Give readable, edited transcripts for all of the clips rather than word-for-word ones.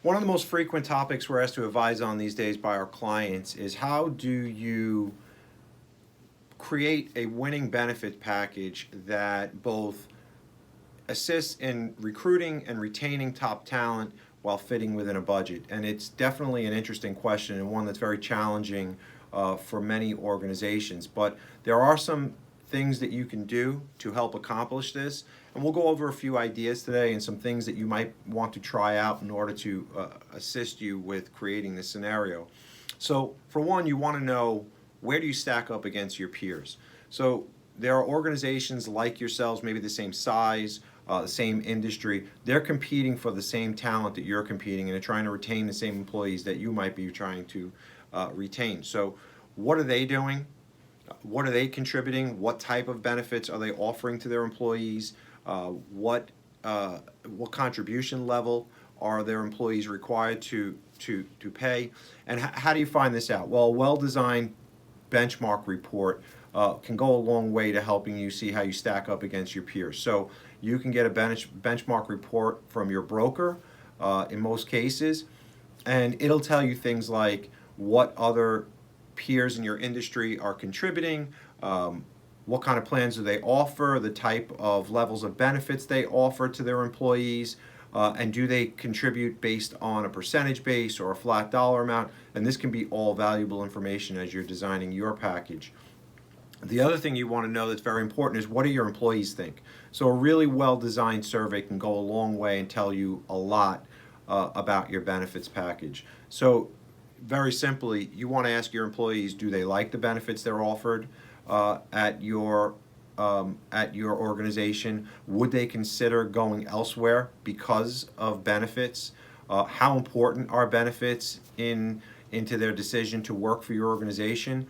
One of the most frequent topics we're asked to advise on these days by our clients is how do you create a winning benefit package that both assists in recruiting and retaining top talent while fitting within a budget. And it's definitely an interesting question and one that's very challenging for many organizations. But there are some things that you can do to help accomplish this. And we'll go over a few ideas today and some things that you might want to try out in order to assist you with creating this scenario. So, for one, you want to know where do you stack up against your peers. So, there are organizations like yourselves, maybe the same size, the same industry. They're competing for the same talent that you're competing, and they're trying to retain the same employees that you might be trying to retain. So, what are they doing? What are they contributing? What type of benefits are they offering to their employees? What contribution level are their employees required to pay? And how do you find this out? Well, a well-designed benchmark report can go a long way to helping you see how you stack up against your peers. So you can get a benchmark report from your broker in most cases, and it'll tell you things like what other peers in your industry are contributing, what kind of plans do they offer, the type of levels of benefits they offer to their employees, and do they contribute based on a percentage base or a flat dollar amount. And this can be all valuable information as you're designing your package. The other thing you want to know that's very important is what do your employees think? So a really well-designed survey can go a long way and tell you a lot about your benefits package. So very simply, you want to ask your employees, do they like the benefits they're offered at your organization? Would they consider going elsewhere because of benefits? How important are benefits into their decision to work for your organization?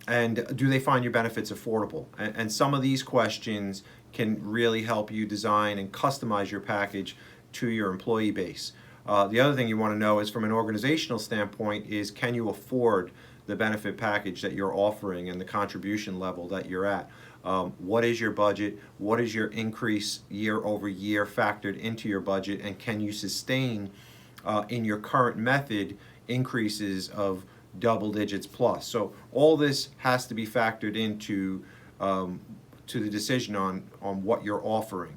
And do they find your benefits affordable? And some of these questions can really help you design and customize your package to your employee base. The other thing you want to know is from an organizational standpoint is can you afford the benefit package that you're offering and the contribution level that you're at? What is your budget? What is your increase year over year factored into your budget? And can you sustain in your current method increases of double digits plus? So all this has to be factored into to the decision on what you're offering.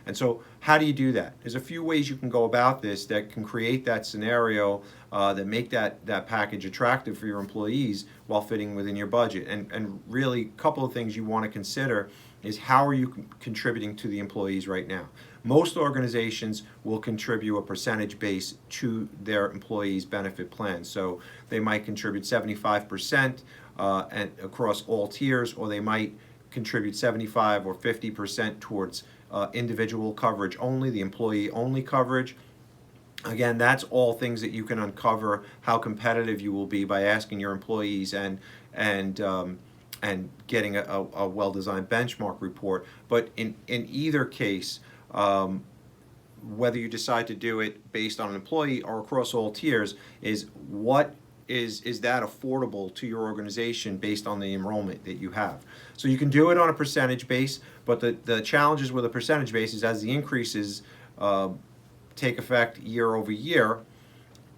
And so how do you do that? There's a few ways you can go about this that can create that scenario that make that package attractive for your employees while fitting within your budget. And really, a couple of things you want to consider is how are you contributing to the employees right now? Most organizations will contribute a percentage base to their employees' benefit plan. So they might contribute 75% and across all tiers, or they might contribute 75 or 50% towards individual coverage only, the employee only coverage. Again, that's all things that you can uncover how competitive you will be by asking your employees and getting a well-designed benchmark report. But in either case, whether you decide to do it based on an employee or across all tiers, is what is that affordable to your organization based on the enrollment that you have. So you can do it on a percentage base, but the challenges with a percentage base is as the increases take effect year over year,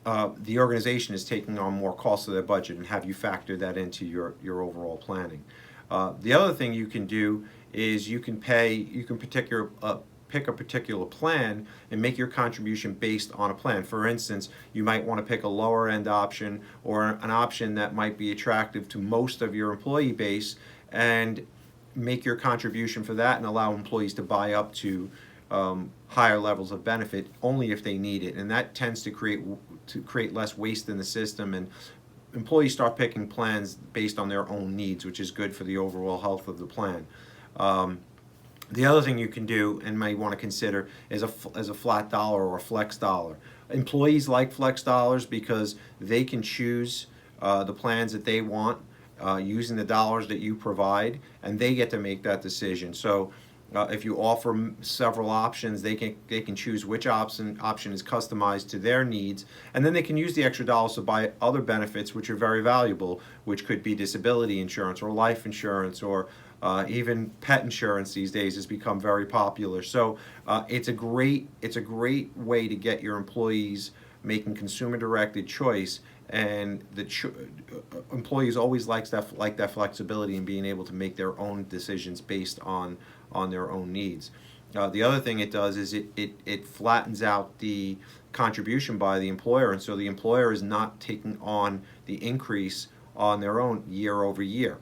the organization is taking on more costs of their budget, and have you factor that into your overall planning. The other thing you can do is you can pick a particular plan and make your contribution based on a plan. For instance, you might want to pick a lower end option or an option that might be attractive to most of your employee base and make your contribution for that and allow employees to buy up to higher levels of benefit only if they need it. And that tends to create less waste in the system, and employees start picking plans based on their own needs, which is good for the overall health of the plan. The other thing you can do and might want to consider is a flat dollar or a flex dollar. Employees like flex dollars because they can choose the plans that they want using the dollars that you provide, and they get to make that decision. So if you offer several options, they can choose which option is customized to their needs, and then they can use the extra dollars to buy other benefits which are very valuable, which could be disability insurance or life insurance or even pet insurance these days has become very popular. So it's a great way to get your employees making consumer-directed choice, and employees always like that flexibility and being able to make their own decisions based on their own needs. The other thing it does is it flattens out the contribution by the employer, and so the employer is not taking on the increase on their own year over year.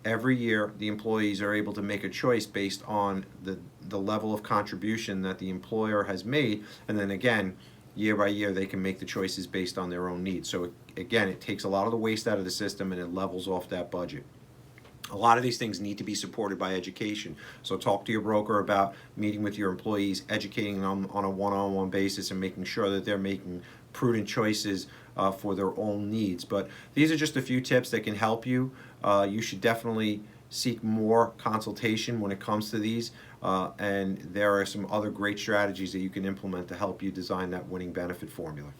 Every year, the employees are able to make a choice based on the level of contribution that the employer has made, and then again, year by year, they can make the choices based on their own needs. So again, it takes a lot of the waste out of the system and it levels off that budget. A lot of these things need to be supported by education. So talk to your broker about meeting with your employees, educating them on a one-on-one basis, and making sure that they're making prudent choices for their own needs. But these are just a few tips that can help you. You should definitely seek more consultation when it comes to these. And there are some other great strategies that you can implement to help you design that winning benefit formula.